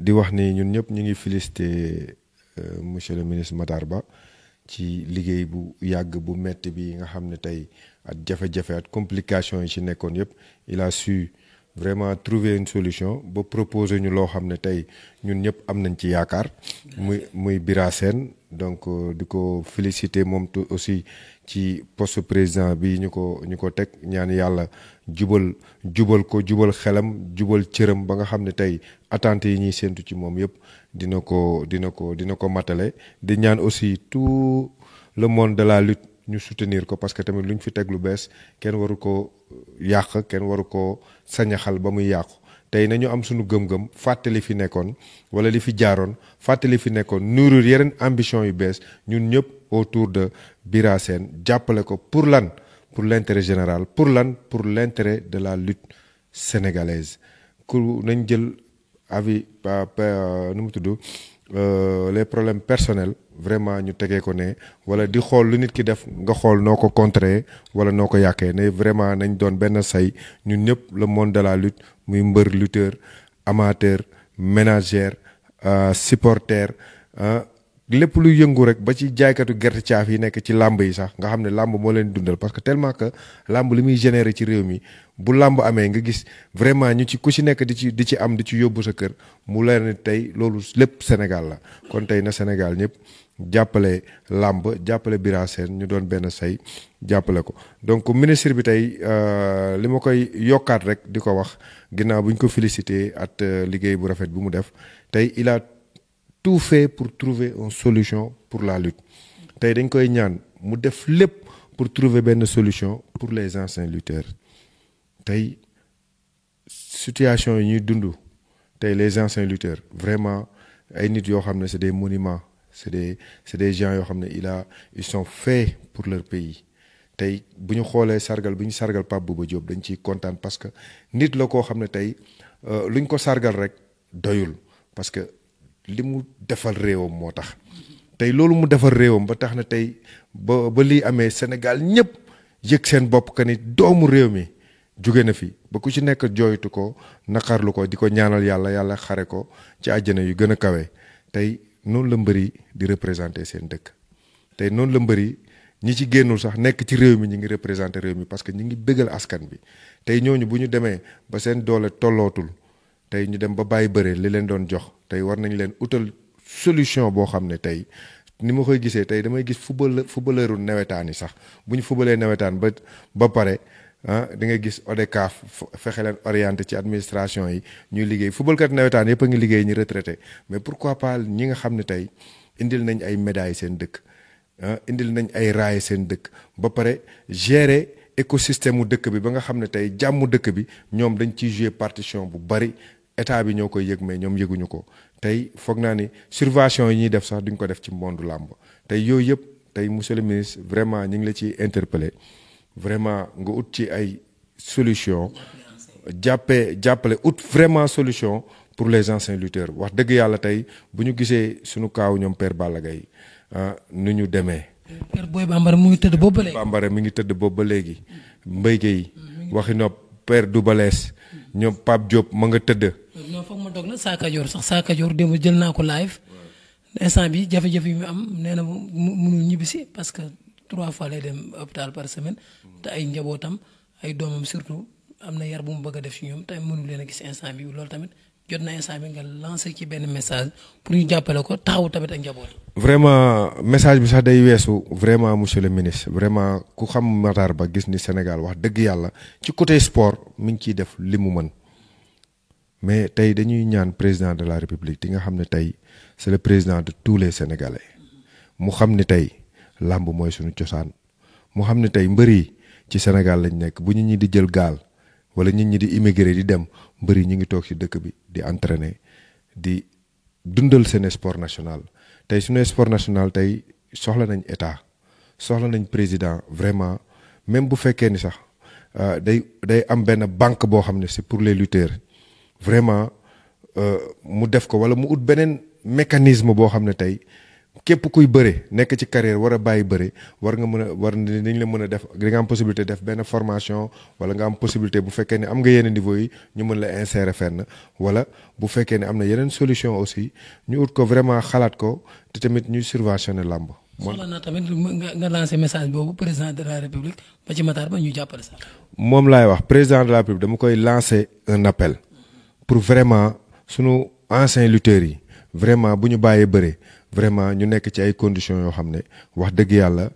di wax ni ñun ñëpp ñu ngi félicité monsieur le ministre Matar Ba ci liggéey bu yàgg bu metti bi nga xam ne tey at jafe-jafe at complication yi ci nekkoon yëpp il a su vraiment trouver une solution ba proposer ñu loo xam ne tey ñun ñëpp am nañ ci yaakaar muy Bira Sène donc di ko féliciter moom aussi ci poste président bi ñu ko teg ñaan yàlla jubal ko xelam jubal cëram ba nga xam ne tey attentes yi ñuy séentu ci moom yëpp dina ko matale di ñaan aussi tout le monde de la lutte ñu soutenir ko parce que tamit lu ñu fi teg lu bees kenn waru ko yàq kenn waru ko sañaxal ba muy yàqu tey nañu am suñu gëm-gëm fàttali fi nekkoon wala li fi jaaroon fàttali fi nekkoon nourrir yeneen ambition yu bees ñun ñëpp autour de Bira Sène jàppale ko pour lan pour l'intérêt général pour lan pour l'intérêt de la lutte sénégalaise ku nañ jël avis nu mu tudd les problèmes personnels vraiment ñu tegee ko ne wala di xool lu nit ki def nga xool noo ko contrer wala noo ko yàqee ne vraiment nañ doon benn say ñun ñëpp le monde de la lutte muy mbër lutteur amateur ménagère supporter lépp lu yëngu rek ba ci jaaykatu gerte caaf yi nekk ci làmb yi sax nga xam ne làmb moo leen dundal parce que tellement que làmb li muy générer ci réew mi bu làmb amee nga gis vraiment ñu ci ku ci nekk di ci am di ci yóbbu sa kër mu leer ne tey loolu lépp Sénégal la kon tey na Sénégal ñëpp jàppale làmb jàppale Bira Sène ñu doon benn say jàppale ko donc ministre bi tey li ma koy yokkaat rek di ko wax ginnaaw bu ñu ko félicité at liggéey bu rafet bu mu def tey il a tout fait pour trouver une solution pour la lutte tey dañ koy ñaan mu def lépp pour trouver benn solution pour les anciens lutteurs tey situation yi ñuy dund tey les anciens lutteurs vraiment ay nit yoo xam ne c'est des monuments c'est des gens yoo xam ne ils sont faits pour leur pays tey bu ñu xoolee sargal bi ñu sargal Pape Bouba Diop dañ ciy kontaan parce que nit la koo xam ne tey luñ ko sargal rek doyul parce que li mu defal réewam moo tax tey loolu mu defal réewam ba tax na tey ba lii amee Sénégal ñëpp yëg seen bopp que ni doomu réew mi jóge na fi ba ku ci nekk jooytu ko naqarlu ko di ko ñaanal yàlla xare ko ci àjjana yu gën a kawe tey noonu la mbëri di représenter seen dëkk tey noonu la mbëri ñi ci génnul sax nekk ci réew mi ñi ngi représenter réew mi parce que ñi ngi bëggal askan bi tey ñooñu bu ñu demee ba seen doole tollootul tey ñu dem ba bàyyi bëre li leen doon jox tey war nañ leen utal solution boo xam ne tey ni ma koy gisee tey damay gis footballeuru nawetaan yi sax bu ñu fubalee nawetaan ba pare di nga gis ODCAV fexe leen orienté ci administration yi ñuy liggéey footballkat nawetaan yëpp a ngi liggéey ñu retraité mais pourquoi pas ñi nga xam ne tey indil nañ ay médailles seen dëkk indil nañ ay raay seen dëkk ba pare gérer écosystème mu dëkk bi ba nga xam ne tey jàmmu dëkk bi ñoom dañ ciy jouer partition bu bari état bi ñoo koy yëg mais ñoom yëguñu ko tey foog naa ni subvention yi ñuy def sax duñ ko def ci monde làmb tey yooyu yëpp tey monsieur le ministre vraiment ñu ngi la ciy interpellé vraiment nga ut ci ay solution jàppale ut vraiment solution pour les anciens lutteurs wax dëgg yàlla tey bu ñu gisee suñu kaaw ñoom Père Balla Gaye nu ñu demee. Père Boy Bambara mu ngi tëdd boobu ba léegi. Bambara mi ngi tëdd boobu ba léegi. Mbaye Guèye waxi nopp Père Doubales ñoom Pape Diop ma nga tëdd. non foog ma dog la Saa Kajoor démb jël naa ko live instant bi jafe-jafe yi mu am nee na mënul ñibbisi parce que 3 fois lay dem hôpital par semaine te ay njabootam ay doomam surtout am na yar bu mu bëgg a def ci ñoom tamit mënul leen a gis instant bi loolu tamit jot na instant bi nga lancé ci benn message pour ñu jàppale ko taxawu tamit ak njaboot. vraiment message bi sax day weesu vraiment monsieur le ministre vraiment ku xam Matar Ba gis ni Sénégal wax dëgg yàlla ci côté sport mi ngi ciy def li mu mën mais tey dañuy ñaan président de la république di nga xam ne tey c'est le président de tous les sénégalais mu xam ne tey làmb mooy suñu cosaan mu xam ne tey mbër yi ci Sénégal lañ nekk bu ñu ñi di jël gaal wala nit ñi di immigré di dem mbër yi ñu ngi toog ci dëkk bi di entraîner di dundal seen sport national tey suñu sport national tey soxla nañ état soxla nañ président vraiment même bu fekkee ni sax day am benn banque boo xam ne c'est pour les lutteurs vraiment mu def ko wala mu ut beneen mécanisme boo xam ne tey képp kuy bëre nekk ci carrière war a bàyyi bëre war nga mën a war nañ la mën a def di nga am possibilité def benn formation wala nga am possibilité bu fekkee ne am nga yenn niveau yi ñu mën la insérer fenn wala bu fekkee ne am na yeneen solution aussi ñu ut ko vraiment xalaat ko te tamit ñuy subventionner làmb. soxla na tamit nga lancé message boobu président de la république ba ci Matar Ba ñu jàppale sax. moom laay wax président de la république dama koy lancer un appel pour vraiment sunu anciens lutteurs yi vraiment bu ñu bàyyee bëre. vraiment ñu nekk ci ay conditions yoo xam ne wax dëgg yàlla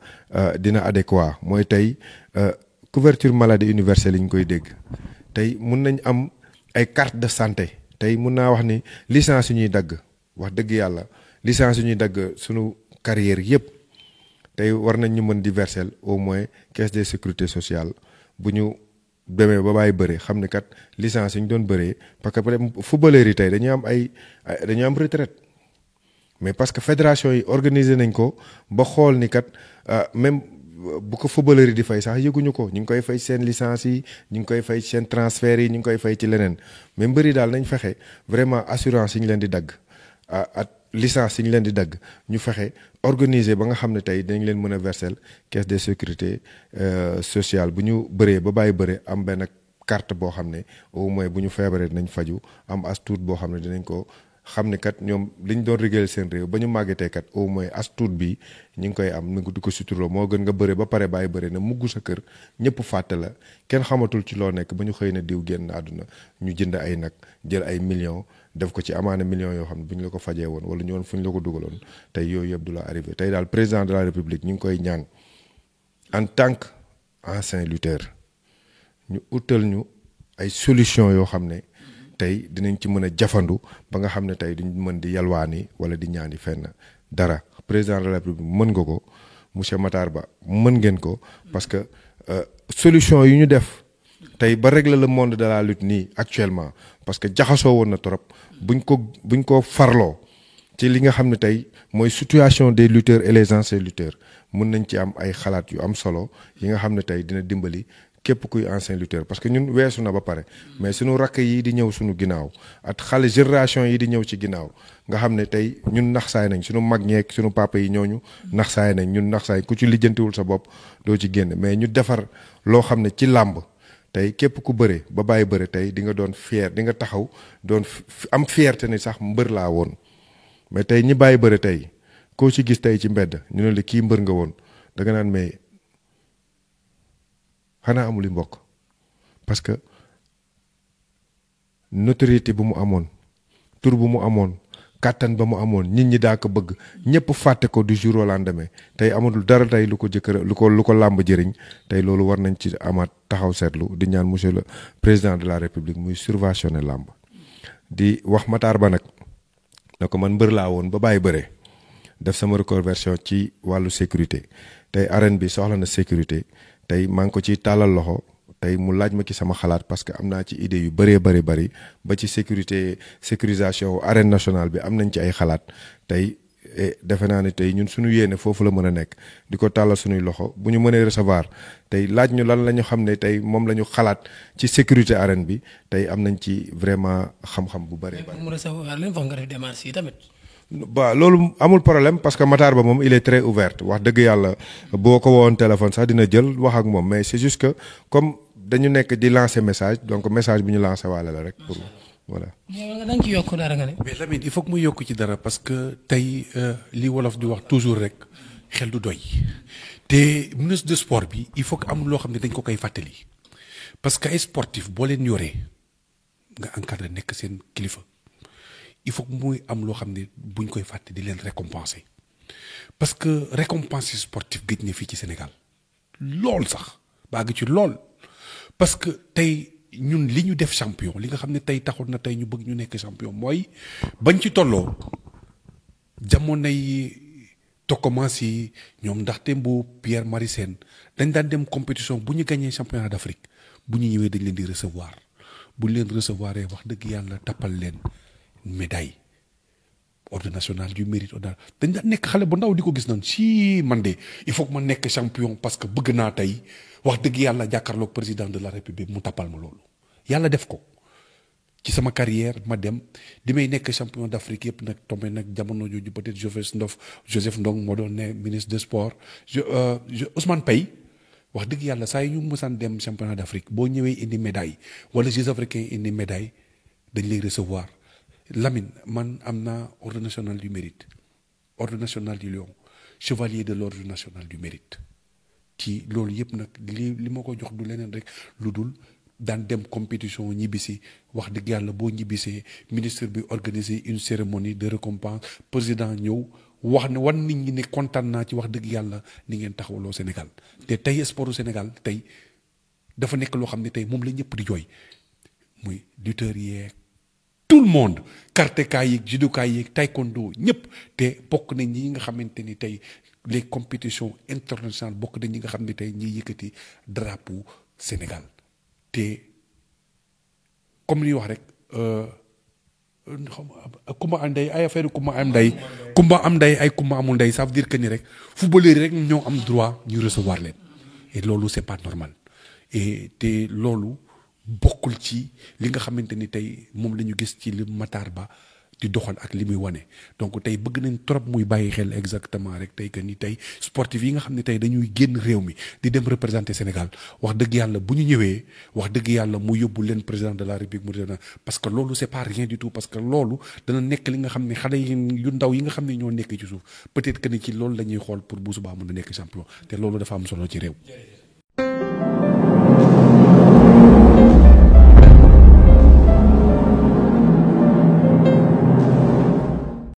dina adéquat mooy tey couverture maladie universelle yi ñu koy dégg tey mun nañ am ay carte de santé tey mun naa wax ni licence yu ñuy dagg wax dëgg yàlla licence yu ñuy dagg sunu carrière yëpp tey war nañ ñu mën di verser au moins caisse de sécurité sociale bu ñu demee ba bàyyi bëre xam ne kat licence yi ñu doon bëree parce que peut-être footballeurs yi tey dañuy am dañuy am retraite mais parce que fédération yi organisé nañ ko ba xool ni kat même bu ko footballeur yi di fay sax yëguñu ko ñu ngi koy fay seen licence yi ñu ngi koy fay seen transfert yi ñu ngi koy fay ci leneen mais mbëri daal nañ fexe vraiment assurance yi ñu leen di dagg ak licence yi ñu leen di dagg ñu fexe organiser ba nga xam ne tey dañ leen mën a verser caisse de sécurité sociale bu ñu bëree ba bàyyi bëre am benn carte boo xam ne au moins bu ñu feebaree dinañ faju am as tuut boo xam ne dinañ ko xam ne kat ñoom liñ doon régler seen réew ba ñu màggetee kat au moins as tuut bi ñu ngi koy am na di ko suturloo moo gën nga bëre ba pare bàyyi bëre na mugg sa kër ñëpp fàtte la kenn xamatul ci loo nekk ba ñu xëy na diw génn àdduna ñu jënd ay nag jël ay millions def ko ci amaana millions yoo xam ne bu ñu la ko fajee woon wala ñu woon fu ñu la ko dugaloon tey yooyu yëpp du la arrivé tey daal président de la république ñu ngi koy ñaan en tant que ancien lutteur ñu utal ñu ay solution yoo xam ne tey dinañ ci mën a jafandu ba nga xam ne tey duñ mën di yalwaani wala di ñaani fenn dara président de la république mën nga ko monsieur Matar Ba mën ngeen ko parce que solution yu ñu def tey ba régler le monde de la lutte nii actuellement parce que jaxasoo woon na trop buñ ko farloo ci li nga xam ne tey mooy situation des lutteurs et les anciens lutteurs mën nañ ci am ay xalaat yu am solo yi nga xam ne tey dina dimbali képp kuy ancien lutteur parce que ñun weesu na ba pare mais suñu rakk yi di ñëw suñu ginnaaw ak xale génération yi di ñëw ci ginnaaw nga xam ne tey ñun naxsaay nañ suñu mag ñeek suñu papa yi ñooñu naxsaay nañ ñun naxsaay ku ci lijjantiwul sa bopp doo ci génn mais ñu defar loo xam ne ci làmb tey képp ku bëre ba bàyyi bëre tey di nga doon fier di nga taxaw doon am fierté ni sax mbër laa woon mais tey ñi bàyyi bëre tey koo ci gis tey ci mbedd ñu ne la kii mbër nga woon da nga naan mais xanaa amul mbokk parce que notoriété bu mu amoon tur bu mu amoon kàttan ba mu amoon nit ñi daa ko bëgg ñëpp fàtte ko du jour au lendemain tey amatul dara tey lu ko lu ko làmb jëriñ tey loolu war nañ ci amaat taxaw seetlu di ñaan monsieur le président de la république muy subventionner làmb di wax Matar Ba nag na ko man mbër laa woon ba bàyyi bëre def sama reconversion ci wàllu sécurité tey arène bi soxla na sécurité tey maa ngi ko ciy tàllal loxo tey mu laaj ma ci sama xalaat parce que am naa ci idée yu bëree bëri ba ci sécurisation arène nationale bi am nañ ci ay xalaat tey defe naa ne tey ñun suñu yéene foofu la mën a nekk di ko tàllal suñuy loxo bu ñu mënee recevoir tey laaj ñu lan la ñu xam ne tey moom la ñu xalaat ci sécurité arène bi tey am nañ ci vraiment xam-xam bu bëree bëri. mu recevoir leen foog nga def démarche yi tamit. waaw loolu amul problème parce que Matar Ba moom il est très ouvert wax dëgg yàlla boo ko woon téléphone sax dina jël wax ak moom mais c'est juste que comme dañu nekk di lancer message donc message bi ñu lancer waale la rek pour voilà. da nga ci yokk dara nga ne. mais Lamine il faut que mu yokk ci dara parce que tey li wolof di wax toujours rek xel du doy te ministre de sport bi il faut que am loo xam ne dañ ko koy fàttali parce que ay sportif boo leen yoree nga encadré nekk seen kilifa. il faut que muy am loo xam ne buñ koy fàtte di leen récompenser parce que récompenser sportif gëj na fii ci Sénégal lool sax baa ngi ci lool parce que tey ñun li ñu def champion li nga xam ne tey taxul na tey ñu bëgg ñu nekk champion mooy bañ ci tolloo jamonoy Tokomas yi ñoom ndaxte mbu Pierre Marie Sène dañ daan dem compétition bu ñu gañee championnat d'Afrique bu ñu ñëwee dañ leen di recevoir bu ñu leen recevoir wax dëgg yàlla tappal leen médaille ordre national du mérite dañ daan nekk xale bu ndaw di ko gis naan si man de il faut que ma nekk champion parce que bëgg naa tey wax dëgg yàlla jàkkaarloog président de la république mu tappal ma loolu yàlla def ko ci sama carrière ma dem di may nekk champion d'Afrique yëpp nag tombé nag jamono jooju peut-être Joseph Ndong moo doon ne ministre des sports Ousmane Paye wax dëgg yàlla saa yi ñu mësaan dem championnat d'Afrique boo ñëwee indi médaille wala Jeux africains indi médaille dañ lay recevoir Lamine man am naa ordre national du mérite ordre national du Lion chevalier de l'ordre national du mérite ci loolu yëpp nag li ma ko jox du leneen rek lu dul daan dem compétition ñibbisi wax dëgg yàlla boo ñibbisee ministre bi organiser une cérémonie de récompense président ñëw wax ne wan nit ñi ne kontaan naa ci wax dëgg yàlla ni ngeen taxawaloo Sénégal te tey sportu Sénégal tey dafa nekk loo xam ne tey moom la ñëpp di jooy muy lutteurs yeeg tout le monde karatéka yeeg judoka yeeg taekwondo ñëpp te bokk nañ ñi nga xamante ni tey les compétitions internationales bokk nañ ñi nga xam ne tey ñiy yëkkati drapeau Sénégal te comme li wax rek kumba am ndey ay affaire kumba am ndey ay kumba amul ndey ça veut dire que ni rek footballeur rek ñoo am droit ñu recevoir leen et loolu c'est pas normal et te loolu bokkul ci li nga xamante ni tey moom la ñu gis ci li Matar Ba di doxal ak li muy wane donc tey bëgg nañ trop muy bàyyi xel exactement rek tey que ni tey sportif yi nga xam ne tey dañuy génn réew mi di dem représenter Sénégal wax dëgg yàlla bu ñu ñëwee wax dëgg yàlla mu yóbbu leen président de la République mu dina parce que loolu c'est pas rien du tout parce que loolu dana nekk li nga xam ne xale yi yu ndaw yi nga xam ne ñoo nekk ci suuf peut-être que ni ci loolu la ñuy xool pour bu subaa mën a nekk champion te loolu dafa am solo ci réew.